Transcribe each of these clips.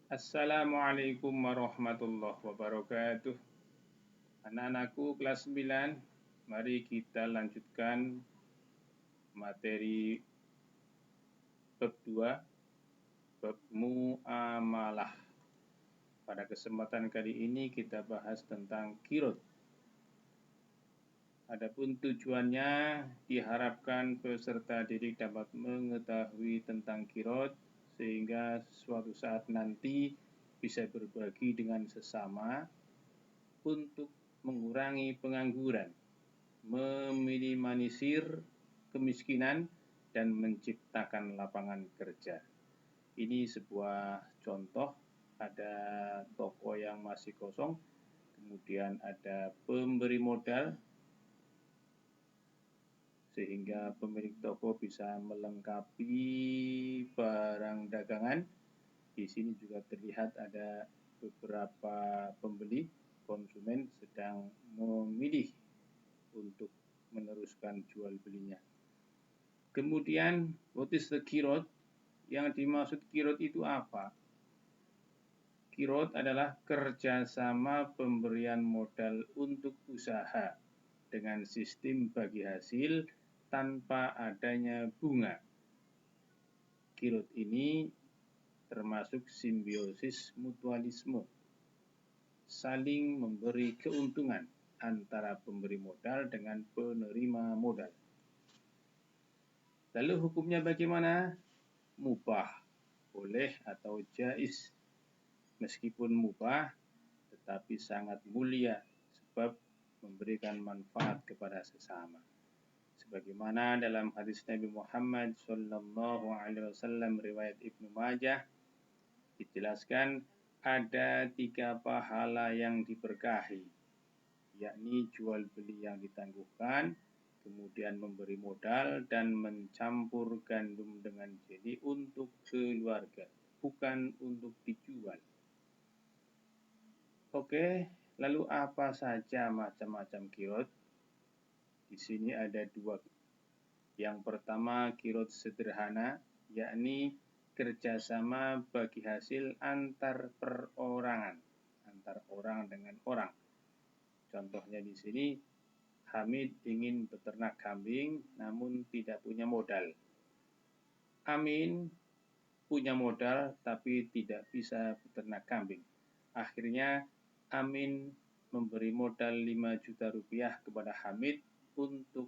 Assalamualaikum warahmatullahi wabarakatuh. Anak-anakku kelas 9, mari kita lanjutkan materi bab 2, bab muamalah. Pada kesempatan kali ini kita bahas tentang kirot. Adapun tujuannya, diharapkan peserta didik dapat mengetahui tentang kirot sehingga suatu saat nanti bisa berbagi dengan sesama untuk mengurangi pengangguran, meminimalisir kemiskinan, dan menciptakan lapangan kerja. Ini sebuah contoh, ada toko yang masih kosong, kemudian ada pemberi modal, sehingga pemilik toko bisa melengkapi barang dagangan. Di sini juga terlihat ada beberapa pembeli, konsumen sedang memilih untuk meneruskan jual belinya. Kemudian, what is the kirot? Yang dimaksud kirot itu apa? Kirot adalah kerjasama pemberian modal untuk usaha dengan sistem bagi hasil tanpa adanya bunga. Kirot ini termasuk simbiosis mutualisme, saling memberi keuntungan antara pemberi modal dengan penerima modal. Lalu hukumnya bagaimana? Mubah, boleh atau jaiz. Meskipun mubah, tetapi sangat mulia sebab memberikan manfaat kepada sesama. Sebagaimana dalam hadis Nabi Muhammad SAW riwayat Ibnu Majah dijelaskan ada 3 pahala yang diberkahi, yakni jual beli yang ditangguhkan, kemudian memberi modal, dan mencampur gandum dengan jeli untuk keluarga, bukan untuk dijual. Oke, lalu apa saja macam-macam kirot? Di sini ada 2. Yang pertama kirot sederhana, yakni kerjasama bagi hasil antar perorangan, antar orang dengan orang. Contohnya di sini, Hamid ingin beternak kambing namun tidak punya modal. Amin punya modal tapi tidak bisa beternak kambing. Akhirnya Amin memberi modal 5 juta rupiah kepada Hamid untuk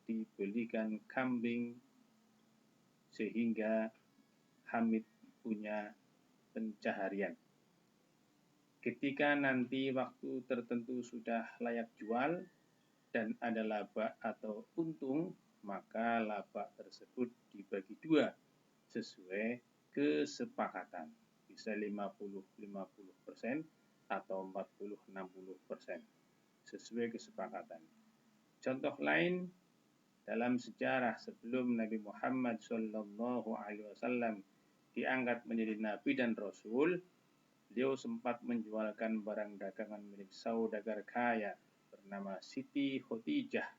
dibelikan kambing sehingga Hamid punya pencaharian. Ketika nanti waktu tertentu sudah layak jual dan ada laba atau untung, maka laba tersebut dibagi 2 sesuai kesepakatan. Bisa 50-50% atau 40-60% sesuai kesepakatan. Contoh lain, dalam sejarah sebelum Nabi Muhammad SAW diangkat menjadi Nabi dan Rasul, beliau sempat menjualkan barang dagangan milik saudagar kaya bernama Siti Khotijah,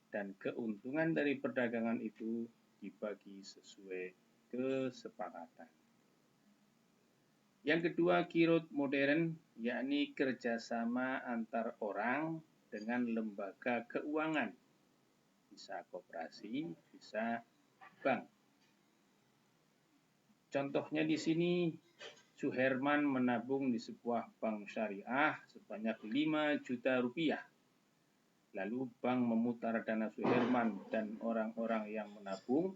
dan keuntungan dari perdagangan itu dibagi sesuai kesepakatan. Yang kedua, kirot modern, yakni kerjasama antar orang dengan lembaga keuangan, bisa koperasi, bisa bank. Contohnya di sini, Suherman menabung di sebuah bank syariah sebanyak 5 juta rupiah. Lalu bank memutar dana Suherman dan orang-orang yang menabung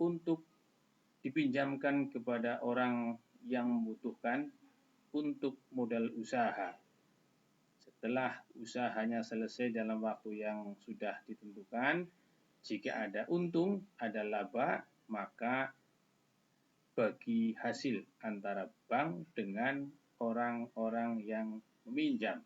untuk dipinjamkan kepada orang yang membutuhkan untuk modal usaha. Setelah usahanya selesai dalam waktu yang sudah ditentukan, jika ada untung, ada laba, maka bagi hasil antara bank dengan orang-orang yang meminjam.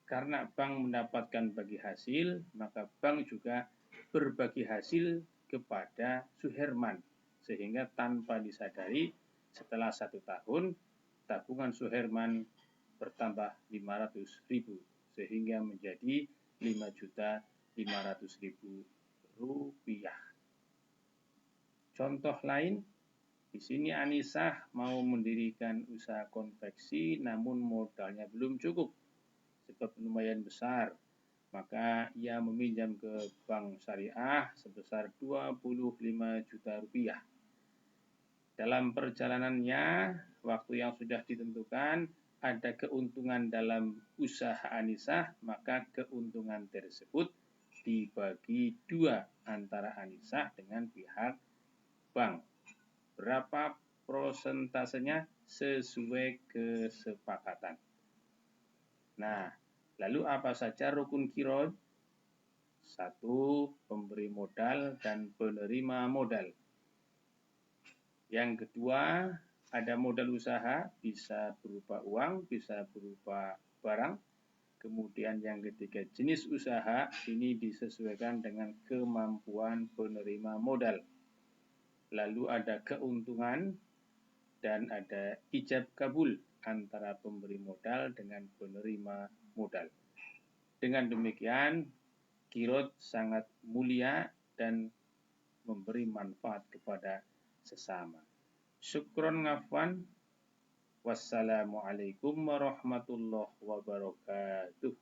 Karena bank mendapatkan bagi hasil, maka bank juga berbagi hasil kepada Suherman, sehingga tanpa disadari setelah 1 tahun tabungan Suherman bertambah 500.000 sehingga menjadi 5.500.000 rupiah. Contoh lain, Di sini Anisah mau mendirikan usaha konveksi namun modalnya belum cukup sebab lumayan besar. Maka ia meminjam ke bank syariah sebesar 25 juta rupiah. Dalam perjalanannya, waktu yang sudah ditentukan, ada keuntungan dalam usaha Anisah, maka keuntungan tersebut dibagi dua antara Anisah dengan pihak bank. Berapa prosentasenya sesuai kesepakatan. Nah, lalu apa saja rukun qiraat? 1. Pemberi modal dan penerima modal. Yang kedua, ada modal usaha, bisa berupa uang, bisa berupa barang. Kemudian yang ketiga, jenis usaha ini disesuaikan dengan kemampuan penerima modal. Lalu ada keuntungan dan ada ijab kabul antara pemberi modal dengan penerima modal. Dengan demikian, qiraat sangat mulia dan memberi manfaat kepada sesama. Syukron ngafwan. Wassalamualaikum warahmatullahi wabarakatuh.